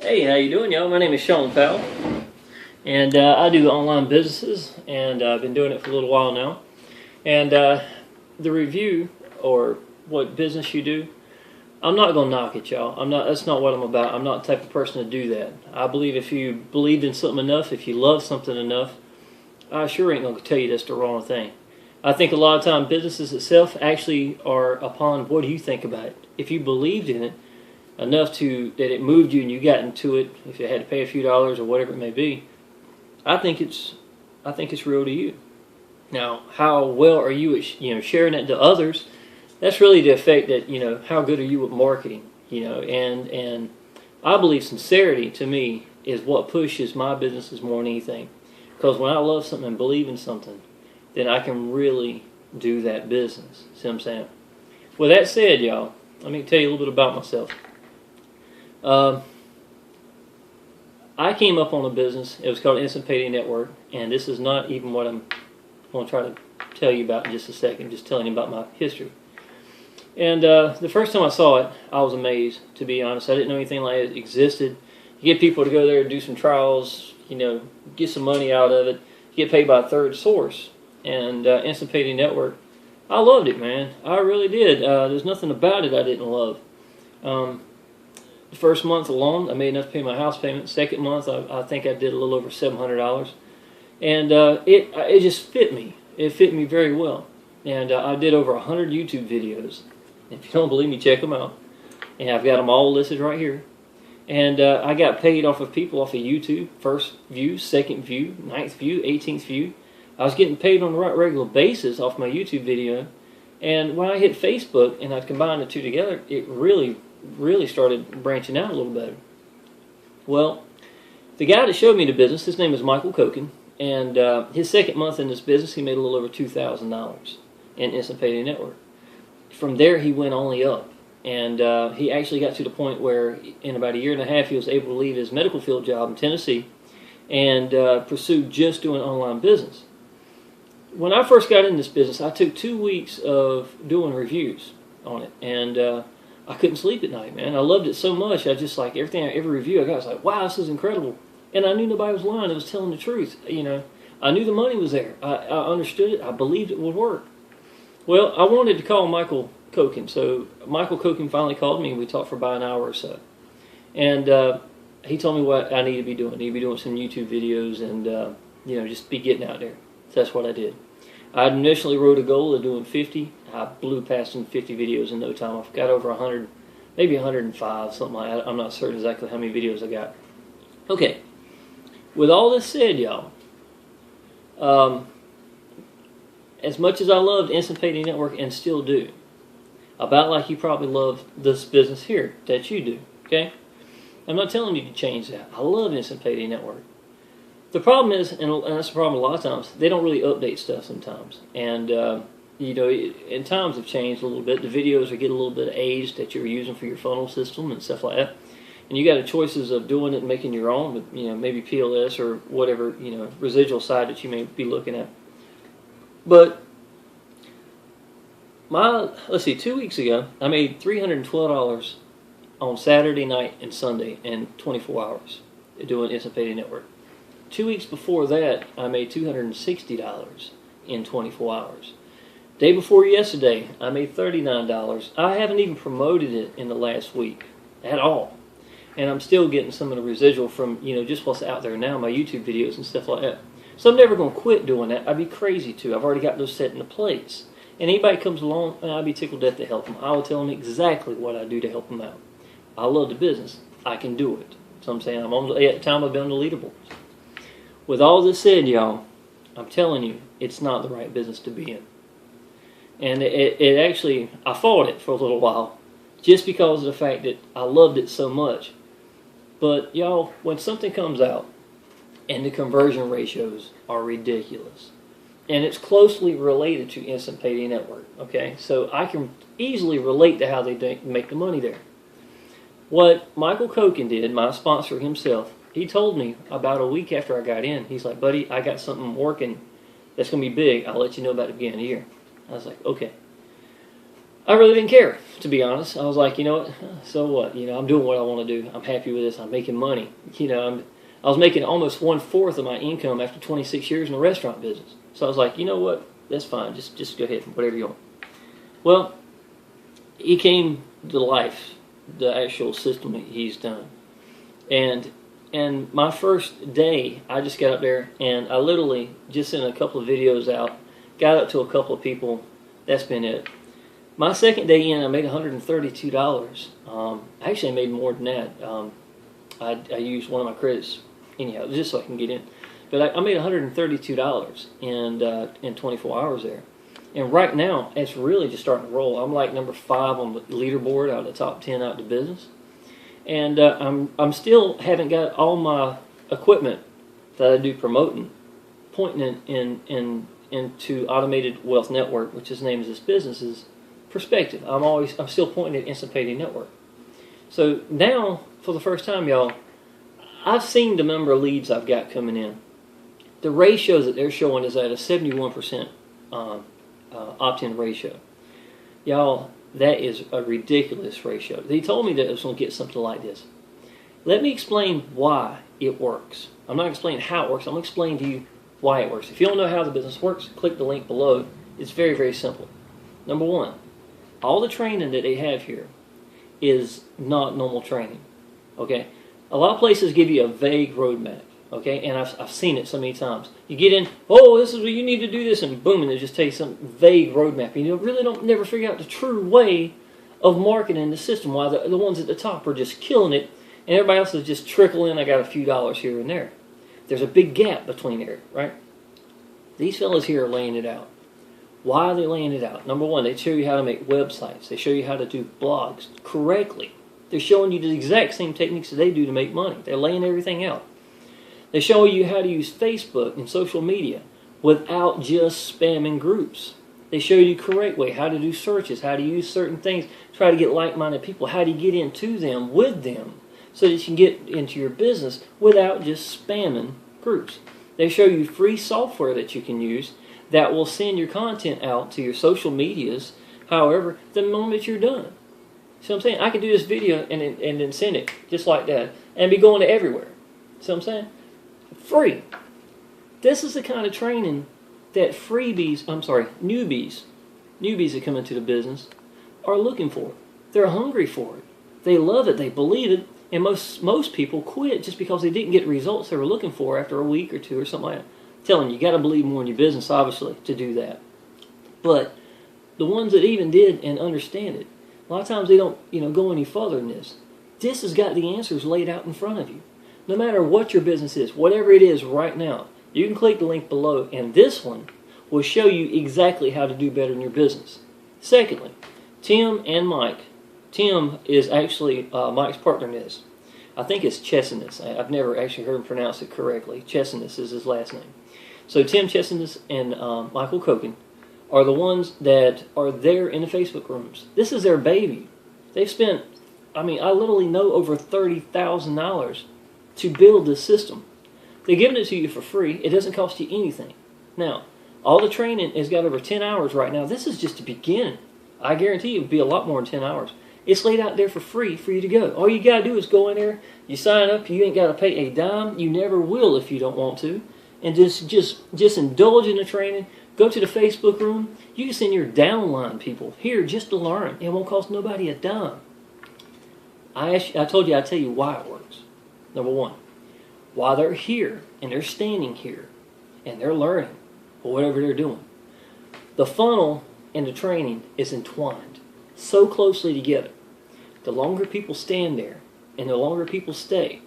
Hey, how you doing, y'all? My name is Shawn Powell, and I do online businesses, and I've been doing it for a little while now. And the review, or what business you do, I'm not gonna knock it, y'all. I'm not. That's not what I'm about. I'm not the type of person to do that. I believe if you believed in something enough, if you love something enough, I sure ain't gonna tell you that's the wrong thing. I think a lot of time businesses itself actually are upon what do you think about it. If you believed in it enough that it moved you and you got into it, if you had to pay a few dollars or whatever it may be, I think it's real to you. Now, how well are you at sharing it to others? That's really the effect that how good are you with marketing? And I believe sincerity to me is what pushes my businesses more than anything. Because when I love something and believe in something, then I can really do that business. See what I'm saying? With that said, y'all, let me tell you a little bit about myself. I came up on a business. It was called Instant Payday Network, and this is not even what I'm going to try to tell you about in just a second. Just telling you about my history. And the first time I saw it, I was amazed. To be honest, I didn't know anything like it existed. You get people to go there and do some trials, get some money out of it. You get paid by a third source. And Instant Payday Network, I loved it, man. I really did. There's nothing about it I didn't love. The first month alone, I made enough to pay my house payment. Second month, I think I did a little over $700. And it just fit me. It fit me very well. And I did over 100 YouTube videos. If you don't believe me, check them out. And I've got them all listed right here. And I got paid off of people off of YouTube. First view, second view, 9th view, 18th view. I was getting paid on a regular basis off my YouTube video. And when I hit Facebook and I combined the two together, it really started branching out a little better. Well, the guy that showed me the business, his name is Michael Koken. And his second month in this business, he made a little over $2,000 in Instant Payday Network. From there, he went only up. And he actually got to the point where in about a year and a half, he was able to leave his medical field job in Tennessee and pursue just doing online business. When I first got in this business, I took 2 weeks of doing reviews on it. And I couldn't sleep at night, man. I loved it so much. I just every review I got, I was like, wow, this is incredible. And I knew nobody was lying. It was telling the truth. I knew the money was there. I understood it. I believed it would work. Well, I wanted to call Michael Koken. So Michael Koken finally called me, and we talked for about an hour or so. And he told me what I need to be doing. I need to be doing some YouTube videos and, just be getting out there. So that's what I did. I initially wrote a goal of doing 50. I blew past some 50 videos in no time. I've got over 100, maybe 105, something like that. I'm not certain exactly how many videos I got. Okay. With all this said, y'all, as much as I loved Instant Payday Network and still do, about like you probably love this business here that you do, okay? I'm not telling you to change that. I love Instant Payday Network. The problem is, and that's the problem a lot of times, they don't really update stuff sometimes. And, and times have changed a little bit. The videos are getting a little bit aged that you're using for your funnel system and stuff like that. And you got the choices of doing it and making your own with, maybe PLS or whatever, residual side that you may be looking at. But, let's see, 2 weeks ago, I made $312 on Saturday night and Sunday in 24 hours doing Instant Payday Network. 2 weeks before that, I made $260 in 24 hours. Day before yesterday, I made $39. I haven't even promoted it in the last week at all. And I'm still getting some of the residual from, just what's out there now, my YouTube videos and stuff like that. So I'm never going to quit doing that. I'd be crazy to. I've already got those set into place. And anybody comes along, I'd be tickled death to help them. I will tell them exactly what I do to help them out. I love the business. I can do it. So I'm saying, at the time I've been on the leaderboards. With all this said, y'all, I'm telling you, it's not the right business to be in. And it actually, I fought it for a little while, just because of the fact that I loved it so much. But, y'all, when something comes out, and the conversion ratios are ridiculous, and it's closely related to Instant Payday Network, okay? So I can easily relate to how they make the money there. What Michael Koken did, my sponsor himself, he told me about a week after I got in, he's like, buddy, I got something working that's going to be big. I'll let you know about it at the beginning of the year. I was like, okay. I really didn't care, to be honest. I was like, you know what, so what? You know, I'm doing what I want to do. I'm happy with this. I'm making money. You know, I was making almost 1/4 of my income after 26 years in the restaurant business. So I was like, you know what, that's fine. Just go ahead, whatever you want. Well, he came to life, the actual system that he's done. And my first day, I just got up there and I literally just sent a couple of videos out, got up to a couple of people. That's been it. My second day in, I made $132. Actually, I made more than that. I used one of my credits anyhow, just so I can get in. But I made $132 in 24 hours there. And right now, it's really just starting to roll. I'm like number 5 on the leaderboard out of the top 10 out of the business. And I'm still haven't got all my equipment that I do promoting pointing into Automated Wealth Network, which is the name of this business, is perspective. I'm still pointing at Instant Payday Network. So now, for the first time, y'all, I've seen the number of leads I've got coming in. The ratios that they're showing is at a 71% opt-in ratio. Y'all, that is a ridiculous ratio. They told me that it was going to get something like this. Let me explain why it works. I'm not going to explain how it works. I'm going to explain to you why it works. If you don't know how the business works, click the link below. It's very, very simple. Number one, all the training that they have here is not normal training. Okay? A lot of places give you a vague roadmap. Okay? And I've seen it so many times. You get in, oh, this is what you need to do this, and boom, and they just tell you some vague roadmap. And you really don't never figure out the true way of marketing the system, while the ones at the top are just killing it, and everybody else is just trickling. I got a few dollars here and there. There's a big gap between there, right? These fellas here are laying it out. Why are they laying it out? Number one, they show you how to make websites. They show you how to do blogs correctly. They're showing you the exact same techniques that they do to make money. They're laying everything out. They show you how to use Facebook and social media without just spamming groups. They show you the correct way, how to do searches, how to use certain things, try to get like-minded people, how to get into them, with them, so that you can get into your business without just spamming groups. They show you free software that you can use that will send your content out to your social medias, however, the moment you're done. See what I'm saying? I can do this video and then send it just like that and be going to everywhere. See what I'm saying? Free. This is the kind of training that newbies that come into the business are looking for. They're hungry for it. They love it. They believe it. And most people quit just because they didn't get the results they were looking for after a week or two or something like that. I'm telling you got to believe more in your business, obviously, to do that. But the ones that even did and understand it, a lot of times they don't, go any further than this. This has got the answers laid out in front of you. No matter what your business is, whatever it is right now, you can click the link below, and this one will show you exactly how to do better in your business. Secondly, Tim and Mike. Tim is actually Mike's partner in this. I think it's Chesinus. I've never actually heard him pronounce it correctly. Chesinus is his last name. So Tim Chesinus and Michael Koken are the ones that are there in the Facebook rooms. This is their baby. They've spent, I literally know over $30,000 to build this system. They're giving it to you for free. It doesn't cost you anything. Now, all the training has got over 10 hours right now. This is just the beginning. I guarantee you it will be a lot more than 10 hours. It's laid out there for free for you to go. All you got to do is go in there, you sign up, you ain't got to pay a dime. You never will if you don't want to. And just indulge in the training. Go to the Facebook room. You can send your downline people here just to learn. It won't cost nobody a dime. I told you I'd tell you why it works. Number one, while they're here and they're standing here and they're learning or whatever they're doing, the funnel and the training is entwined so closely together. The longer people stand there and the longer people stay,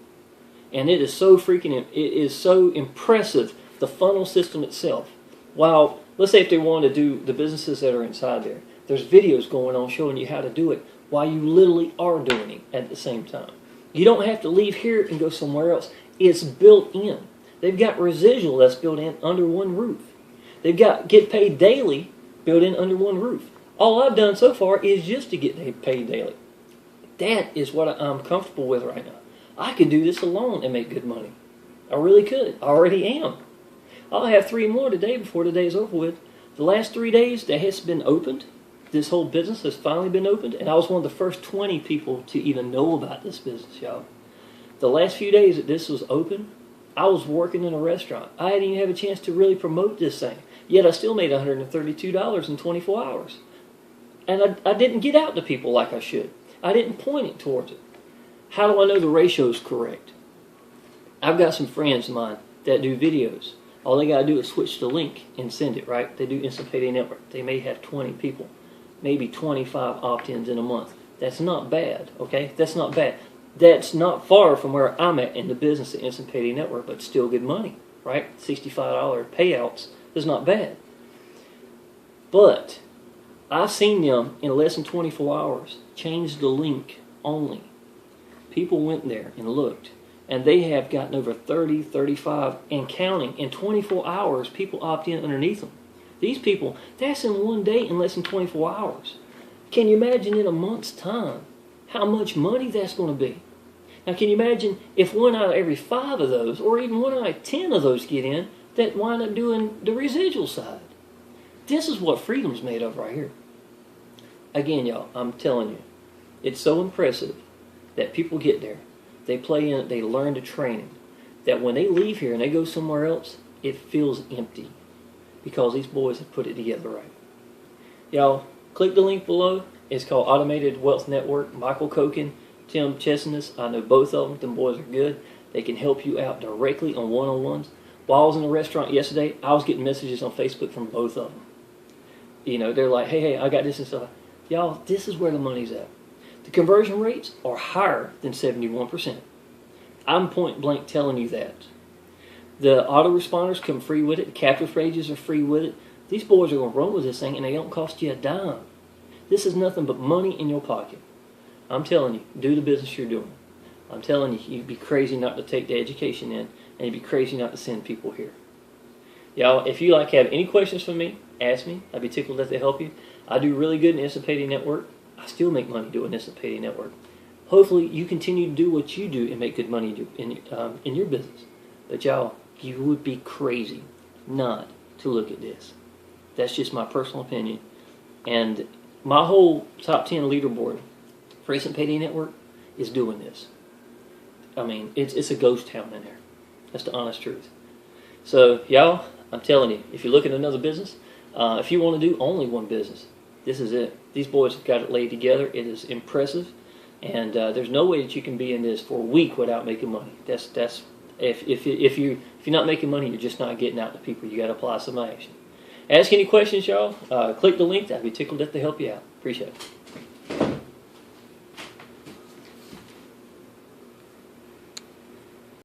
and it is so impressive, the funnel system itself. While, let's say if they want to do the businesses that are inside there, there's videos going on showing you how to do it while you literally are doing it at the same time. You don't have to leave here and go somewhere else. It's built in. They've got residual that's built in under one roof. They've got get paid daily built in under one roof. All I've done so far is just to get paid daily. That is what I'm comfortable with right now. I could do this alone and make good money. I really could. I already am. I'll have 3 more today before the day is over with. The last 3 days that has been opened, this whole business has finally been opened, and I was one of the first 20 people to even know about this business, y'all. The last few days that this was open, I was working in a restaurant. I didn't even have a chance to really promote this thing. Yet I still made $132 in 24 hours. And I didn't get out to people like I should. I didn't point it towards it. How do I know the ratio is correct? I've got some friends of mine that do videos. All they got to do is switch the link and send it, right? They do Instant Payday Network. They may have 20 people, maybe 25 opt-ins in a month. That's not bad, okay? That's not bad. That's not far from where I'm at in the business of Instant Payday Network, but still good money, right? $65 payouts is not bad. But I've seen them in less than 24 hours change the link only. People went there and looked, and they have gotten over 30, 35, and counting. In 24 hours, people opt in underneath them. These people, that's in one day in less than 24 hours. Can you imagine in a month's time how much money that's going to be? Now, can you imagine if 1 out of every 5 of those, or even 1 out of 10 of those get in, that wind up doing the residual side? This is what freedom's made of right here. Again, y'all, I'm telling you, it's so impressive that people get there, they play in it, they learn the training, that when they leave here and they go somewhere else, it feels empty because these boys have put it together right. Y'all, click the link below. It's called Automated Wealth Network. Michael Koken, Tim Chesness, I know both of them. Them boys are good. They can help you out directly on one-on-ones. While I was in the restaurant yesterday, I was getting messages on Facebook from both of them. You know, they're like, hey, I got this and stuff. Y'all, this is where the money's at. The conversion rates are higher than 71%. I'm point blank telling you that. The autoresponders come free with it. The capture pages are free with it. These boys are going to run with this thing, and they don't cost you a dime. This is nothing but money in your pocket. I'm telling you, do the business you're doing. I'm telling you, you'd be crazy not to take the education in, and you'd be crazy not to send people here. Y'all, if you have any questions for me, ask me. I'd be tickled to help you. I do really good in Instant Payday Network. I still make money doing Instant Payday Network. Hopefully, you continue to do what you do and make good money in your business. But y'all, you would be crazy not to look at this. That's just my personal opinion. And my whole top 10 leaderboard for Instant Payday Network is doing this. I mean, it's a ghost town in there. That's the honest truth. So, y'all, I'm telling you, if you look at another business, if you want to do only one business, this is it. These boys have got it laid together. It is impressive, and there's no way that you can be in this for a week without making money. That's if you're not making money, you're just not getting out to people. You got to apply some action. Ask any questions, y'all. Click the link. I'd be tickled to help you out. Appreciate it.